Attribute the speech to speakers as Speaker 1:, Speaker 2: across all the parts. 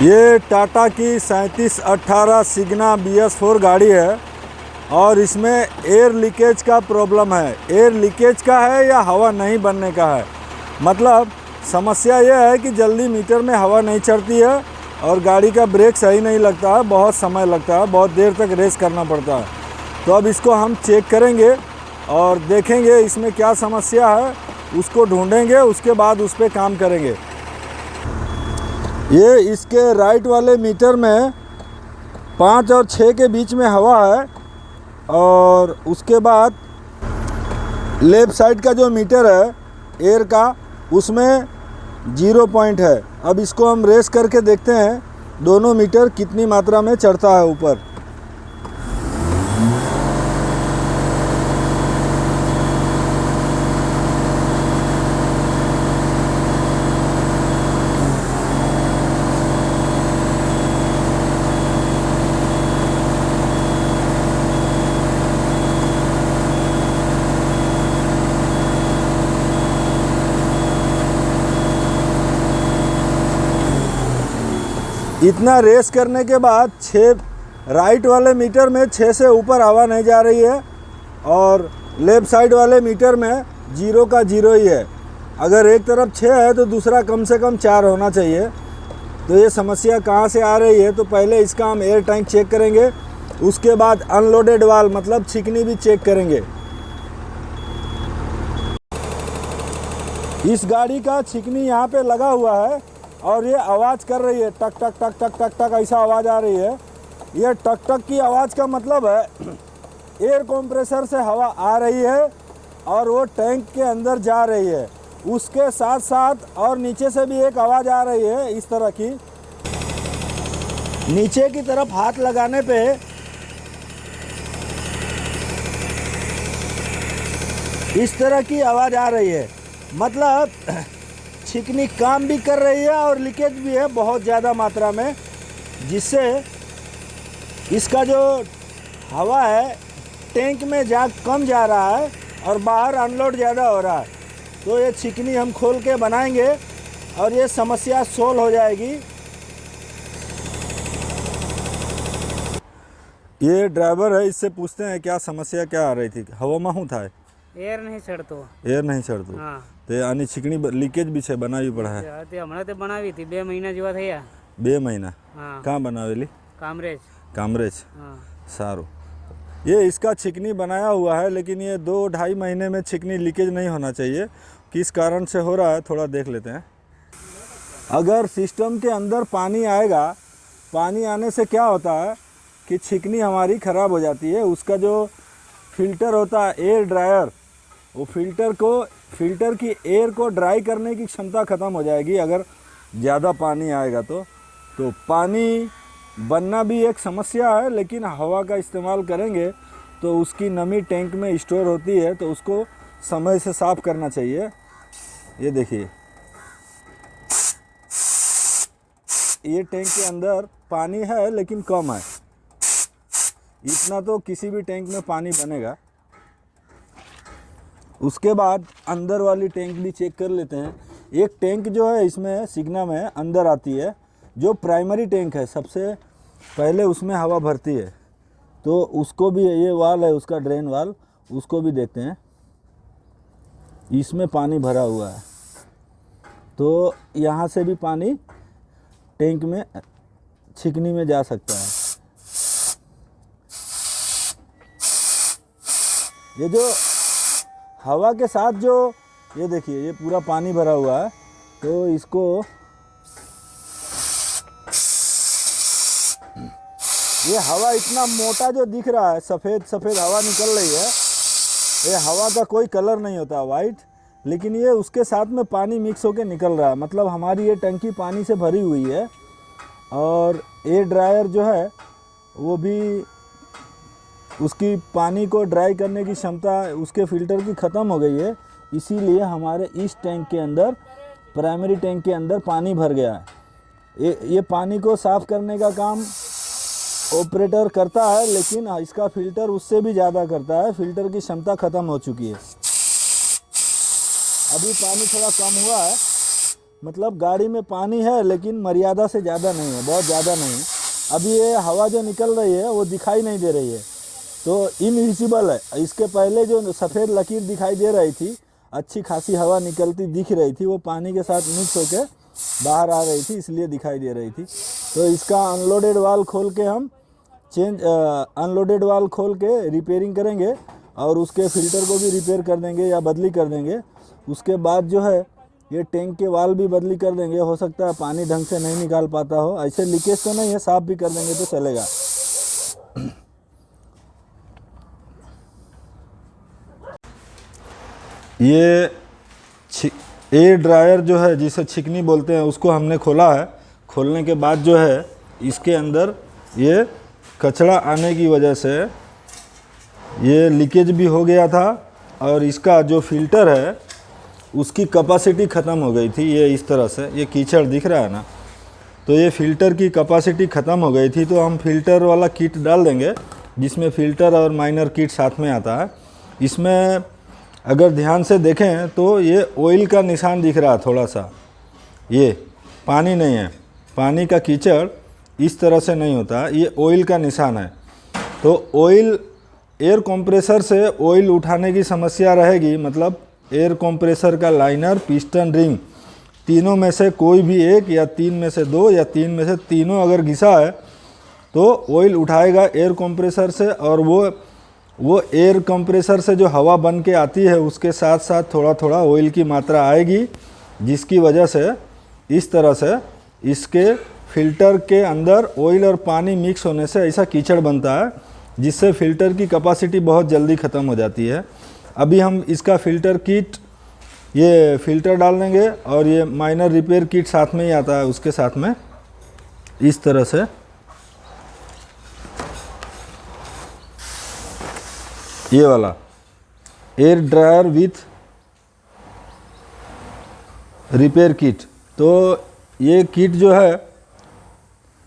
Speaker 1: ये टाटा की 3718 सिग्ना BS4 गाड़ी है और इसमें एयर लीकेज का प्रॉब्लम है। एयर लीकेज का है या हवा नहीं बनने का है। मतलब समस्या ये है कि जल्दी मीटर में हवा नहीं चढ़ती है और गाड़ी का ब्रेक सही नहीं लगता है, बहुत समय लगता है, बहुत देर तक रेस करना पड़ता है। तो अब इसको हम चेक करेंगे और देखेंगे इसमें क्या समस्या है, उसको ढूंढेंगे, उसके बाद उस पर काम करेंगे। ये इसके राइट वाले मीटर में 5 और 6 के बीच में हवा है और उसके बाद लेफ़्ट साइड का जो मीटर है एयर का उसमें 0 पॉइंट है। अब इसको हम रेस करके देखते हैं दोनों मीटर कितनी मात्रा में चढ़ता है ऊपर। इतना रेस करने के बाद 6 राइट वाले मीटर में 6 से ऊपर हवा नहीं जा रही है और लेफ़्ट साइड वाले मीटर में 0 का 0 ही है। अगर एक तरफ 6 है तो दूसरा कम से कम 4 होना चाहिए। तो ये समस्या कहाँ से आ रही है, तो पहले इसका हम एयर टैंक चेक करेंगे, उसके बाद अनलोडेड वाल्व मतलब छिकनी भी चेक करेंगे। इस गाड़ी का छिकनी यहाँ पे लगा हुआ है और ये आवाज़ कर रही है, टक टक टक टक टक टक ऐसा आवाज़ आ रही है। ये टक टक की आवाज़ का मतलब है एयर कंप्रेसर से हवा आ रही है और वो टैंक के अंदर जा रही है। उसके साथ साथ और नीचे से भी एक आवाज़ आ रही है इस तरह की। नीचे की तरफ हाथ लगाने पे इस तरह की आवाज़ आ रही है, मतलब छिकनी काम भी कर रही है और लीकेज भी है बहुत ज़्यादा मात्रा में, जिससे इसका जो हवा है टैंक में कम जा रहा है और बाहर अनलोड ज़्यादा हो रहा है। तो ये छिकनी हम खोल के बनाएंगे और ये समस्या सोल्व हो जाएगी। ये ड्राइवर है, इससे पूछते हैं क्या समस्या क्या आ रही थी। हवा में था
Speaker 2: एयर नहीं चढ़तो।
Speaker 1: एयर नहीं चढ़तो
Speaker 2: हाँ
Speaker 1: ते आनी छिकनी लीकेज भी है बनावी पड़ा है।
Speaker 2: તે હમણાં તે બનાવી હતી 2 મહિના જેવા થયા।
Speaker 1: 2 महीना
Speaker 2: हाँ
Speaker 1: कहाँ बनावेली?
Speaker 2: कामरेज।
Speaker 1: कामरेज।
Speaker 2: हाँ
Speaker 1: सारू। ये इसका छिकनी बनाया हुआ है लेकिन ये 2-2.5 महीने में छिकनी लीकेज नहीं होना चाहिए। किस कारण से हो रहा है थोड़ा देख लेते हैं। अगर सिस्टम के अंदर पानी आएगा, पानी आने से क्या होता है कि छिकनी हमारी ख़राब हो जाती है। उसका जो फिल्टर होता है एयर ड्रायर, वो फिल्टर की एयर को ड्राई करने की क्षमता ख़त्म हो जाएगी अगर ज़्यादा पानी आएगा तो पानी बनना भी एक समस्या है, लेकिन हवा का इस्तेमाल करेंगे तो उसकी नमी टैंक में स्टोर होती है तो उसको समय से साफ़ करना चाहिए। ये देखिए, ये टैंक के अंदर पानी है लेकिन कम है। इतना तो किसी भी टैंक में पानी बनेगा। उसके बाद अंदर वाली टैंक भी चेक कर लेते हैं। एक टैंक जो है इसमें सिग्ना में अंदर आती है, जो प्राइमरी टैंक है सबसे पहले उसमें हवा भरती है, तो उसको भी, ये वाल है उसका ड्रेन वाल, उसको भी देखते हैं। इसमें पानी भरा हुआ है तो यहाँ से भी पानी टैंक में छिकनी में जा सकता है। ये जो हवा के साथ जो, ये देखिए ये पूरा पानी भरा हुआ है, तो इसको ये हवा इतना मोटा जो दिख रहा है, सफ़ेद सफ़ेद हवा निकल रही है, ये हवा का कोई कलर नहीं होता वाइट, लेकिन ये उसके साथ में पानी मिक्स होके निकल रहा है। मतलब हमारी ये टंकी पानी से भरी हुई है और एयर ड्रायर जो है वो भी उसकी पानी को ड्राई करने की क्षमता उसके फ़िल्टर की ख़त्म हो गई है। इसीलिए हमारे इस टैंक के अंदर, प्राइमरी टैंक के अंदर पानी भर गया है। ये पानी को साफ़ करने का काम ऑपरेटर करता है, लेकिन इसका फ़िल्टर उससे भी ज़्यादा करता है। फ़िल्टर की क्षमता ख़त्म हो चुकी है। अभी पानी थोड़ा कम हुआ है मतलब गाड़ी में पानी है लेकिन मर्यादा से ज़्यादा नहीं है, बहुत ज़्यादा नहीं है। अभी ये हवा जो निकल रही है वो दिखाई नहीं दे रही है, तो इनविजिबल है। इसके पहले जो सफ़ेद लकीर दिखाई दे रही थी, अच्छी खासी हवा निकलती दिख रही थी, वो पानी के साथ मिक्स होकर बाहर आ रही थी, इसलिए दिखाई दे रही थी। तो इसका अनलोडेड वाल खोल के हम अनलोडेड वाल खोल के रिपेयरिंग करेंगे और उसके फ़िल्टर को भी रिपेयर कर देंगे या बदली कर देंगे। उसके बाद जो है ये टैंक के वाल भी बदली कर देंगे। हो सकता है पानी ढंग से नहीं निकाल पाता हो, ऐसे लीकेज तो नहीं है, साफ़ भी कर देंगे तो चलेगा। ये एयर ड्रायर जो है जिसे छिकनी बोलते हैं उसको हमने खोला है। खोलने के बाद जो है इसके अंदर ये कचरा आने की वजह से ये लीकेज भी हो गया था और इसका जो फ़िल्टर है उसकी कैपेसिटी ख़त्म हो गई थी। ये इस तरह से ये कीचड़ दिख रहा है ना, तो ये फ़िल्टर की कैपेसिटी ख़त्म हो गई थी। तो हम फ़िल्टर वाला किट डाल देंगे जिसमें फ़िल्टर और माइनर किट साथ में आता है। इसमें अगर ध्यान से देखें तो ये ऑयल का निशान दिख रहा है थोड़ा सा, ये पानी नहीं है, पानी का कीचड़ इस तरह से नहीं होता, ये ऑयल का निशान है। तो ऑयल एयर कंप्रेसर से ऑयल उठाने की समस्या रहेगी, मतलब एयर कंप्रेसर का लाइनर, पिस्टन, रिंग, तीनों में से कोई भी एक या तीन में से दो या तीन में से तीनों अगर घिसा है तो ऑयल उठाएगा एयर कंप्रेसर से, और वो एयर कंप्रेसर से जो हवा बन के आती है उसके साथ साथ थोड़ा थोड़ा ऑयल की मात्रा आएगी, जिसकी वजह से इस तरह से इसके फ़िल्टर के अंदर ऑयल और पानी मिक्स होने से ऐसा कीचड़ बनता है, जिससे फ़िल्टर की कैपेसिटी बहुत जल्दी ख़त्म हो जाती है। अभी हम इसका फ़िल्टर किट, ये फ़िल्टर डाल देंगे और ये माइनर रिपेयर किट साथ में ही आता है उसके साथ में, इस तरह से। ये वाला air dryer with repair kit, तो ये किट जो है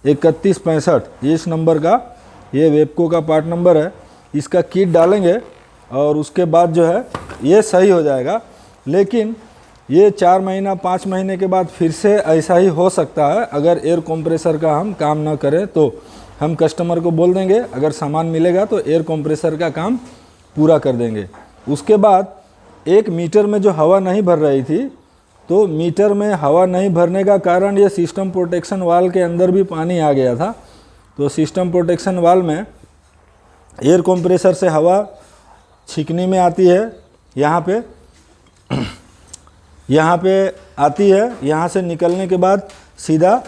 Speaker 1: 3165 इस नंबर का, ये वेबको का पार्ट नंबर है। इसका किट डालेंगे और उसके बाद जो है ये सही हो जाएगा। लेकिन ये 4 महीना 5 महीने के बाद फिर से ऐसा ही हो सकता है अगर एयर कंप्रेसर का हम काम ना करें तो। हम कस्टमर को बोल देंगे अगर सामान मिलेगा तो एयर कंप्रेसर का काम पूरा कर देंगे। उसके बाद 1 मीटर में जो हवा नहीं भर रही थी, तो मीटर में हवा नहीं भरने का कारण ये सिस्टम प्रोटेक्शन वाल के अंदर भी पानी आ गया था। तो सिस्टम प्रोटेक्शन वाल में एयर कंप्रेसर से हवा छिकनी में आती है, यहाँ पे आती है, यहाँ से निकलने के बाद सीधा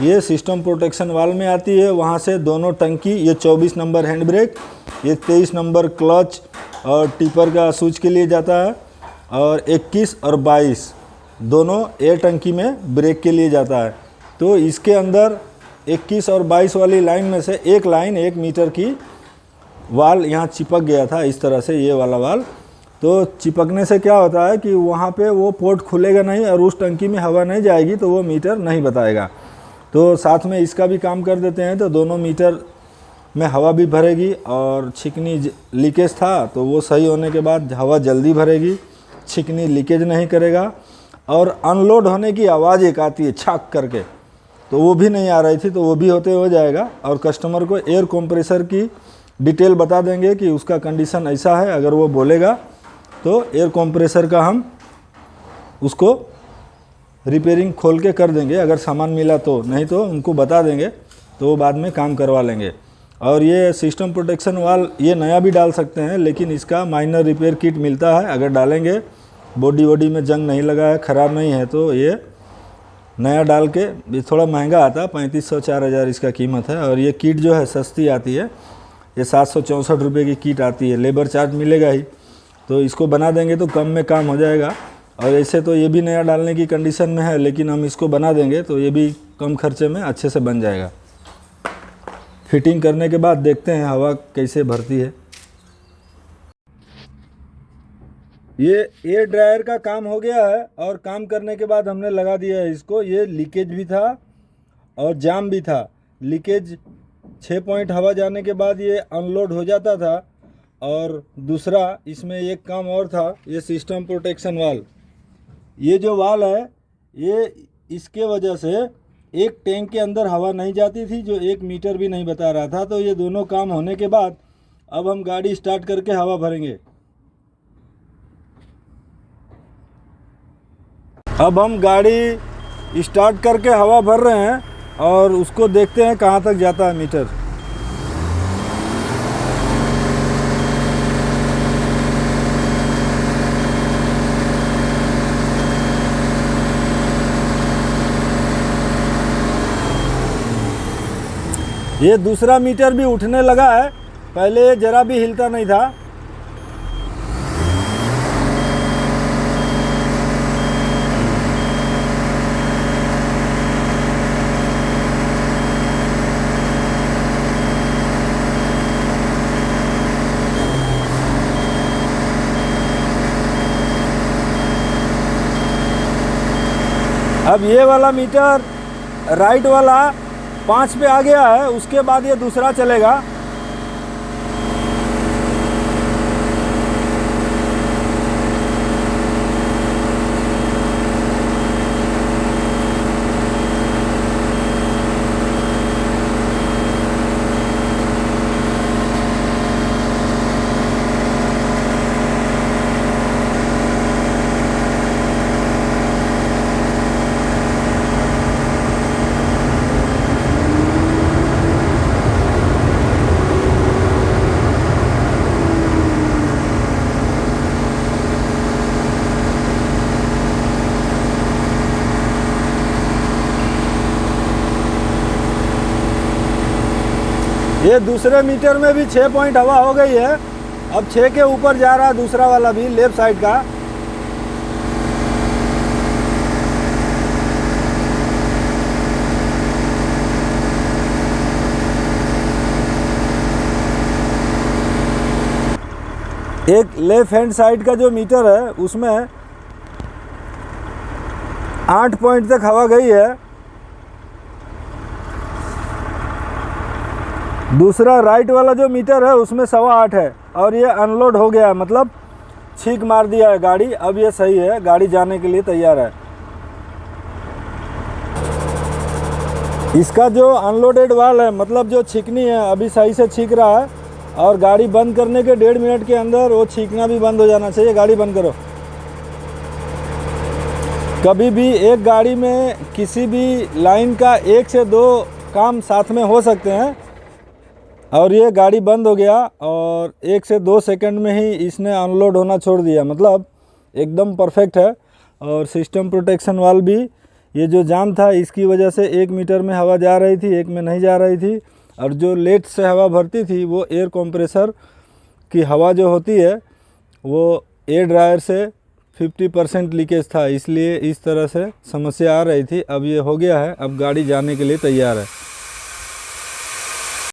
Speaker 1: ये सिस्टम प्रोटेक्शन वाल में आती है। वहाँ से दोनों टंकी, ये 24 नंबर हैंड ब्रेक, ये 23 नंबर क्लच और टिपर का स्विच के लिए जाता है, और 21 और 22 दोनों एयर टंकी में ब्रेक के लिए जाता है। तो इसके अंदर 21 और 22 वाली लाइन में से एक लाइन 1 मीटर की वाल यहाँ चिपक गया था, इस तरह से ये वाला वाल। तो चिपकने से क्या होता है कि वहाँ पे वो पोर्ट खुलेगा नहीं और उस टंकी में हवा नहीं जाएगी, तो वो मीटर नहीं बताएगा। तो साथ में इसका भी काम कर देते हैं, तो दोनों मीटर में हवा भी भरेगी और छिकनी लीकेज था तो वो सही होने के बाद हवा जल्दी भरेगी, छिकनी लीकेज नहीं करेगा। और अनलोड होने की आवाज़ एक आती है छाक करके, तो वो भी नहीं आ रही थी, तो वो भी होते हो जाएगा। और कस्टमर को एयर कंप्रेसर की डिटेल बता देंगे कि उसका कंडीशन ऐसा है, अगर वो बोलेगा तो एयर कंप्रेसर का हम उसको रिपेयरिंग खोल के कर देंगे, अगर सामान मिला तो, नहीं तो उनको बता देंगे तो वो बाद में काम करवा लेंगे। और ये सिस्टम प्रोटेक्शन वाल ये नया भी डाल सकते हैं, लेकिन इसका माइनर रिपेयर किट मिलता है, अगर डालेंगे बॉडी में जंग नहीं लगा है, ख़राब नहीं है, तो ये नया डाल के, ये थोड़ा महंगा आता है, 3500-4000 इसका कीमत है। और ये किट जो है सस्ती आती है, ये 764 रुपये की किट आती है, लेबर चार्ज मिलेगा ही, तो इसको बना देंगे तो कम में काम हो जाएगा। और ऐसे तो ये भी नया डालने की कंडीशन में है, लेकिन हम इसको बना देंगे तो ये भी कम खर्चे में अच्छे से बन जाएगा। फिटिंग करने के बाद देखते हैं हवा कैसे भरती है। ये एयर ड्रायर का काम हो गया है और काम करने के बाद हमने लगा दिया है इसको। ये लीकेज भी था और जाम भी था। लीकेज 6 पॉइंट हवा जाने के बाद ये अनलोड हो जाता था। और दूसरा इसमें एक काम और था, ये सिस्टम प्रोटेक्शन वाल, ये जो वाल है ये इसके वजह से एक टैंक के अंदर हवा नहीं जाती थी, जो 1 मीटर भी नहीं बता रहा था। तो ये दोनों काम होने के बाद अब हम गाड़ी स्टार्ट करके हवा भरेंगे। अब हम गाड़ी स्टार्ट करके हवा भर रहे हैं और उसको देखते हैं कहाँ तक जाता है मीटर। ये दूसरा मीटर भी उठने लगा है, पहले ये जरा भी हिलता नहीं था। अब ये वाला मीटर राइट वाला 5 पे आ गया है, उसके बाद ये दूसरा चलेगा। ये दूसरे मीटर में भी 6 पॉइंट हवा हो गई है। अब 6 के ऊपर जा रहा है दूसरा वाला भी, लेफ्ट साइड का। एक लेफ्ट हैंड साइड का जो मीटर है उसमें 8 पॉइंट तक हवा गई है। दूसरा राइट वाला जो मीटर है उसमें 8.25 है और ये अनलोड हो गया, मतलब छींक मार दिया है गाड़ी। अब ये सही है, गाड़ी जाने के लिए तैयार है। इसका जो अनलोडेड वाल है, मतलब जो छींकनी है, अभी सही से छींक रहा है और गाड़ी बंद करने के 1.5 मिनट के अंदर वो छींकना भी बंद हो जाना चाहिए। गाड़ी बंद करो। कभी भी एक गाड़ी में किसी भी लाइन का 1 से 2 काम साथ में हो सकते हैं। और ये गाड़ी बंद हो गया और 1 से 2 सेकंड में ही इसने अनलोड होना छोड़ दिया, मतलब एकदम परफेक्ट है। और सिस्टम प्रोटेक्शन वाल्व भी, ये जो जाम था इसकी वजह से 1 मीटर में हवा जा रही थी, 1 में नहीं जा रही थी। और जो लेट से हवा भरती थी वो एयर कंप्रेसर की हवा जो होती है वो एयर ड्रायर से 50% लीकेज था, इसलिए इस तरह से समस्या आ रही थी। अब ये हो गया है, अब गाड़ी जाने के लिए तैयार है।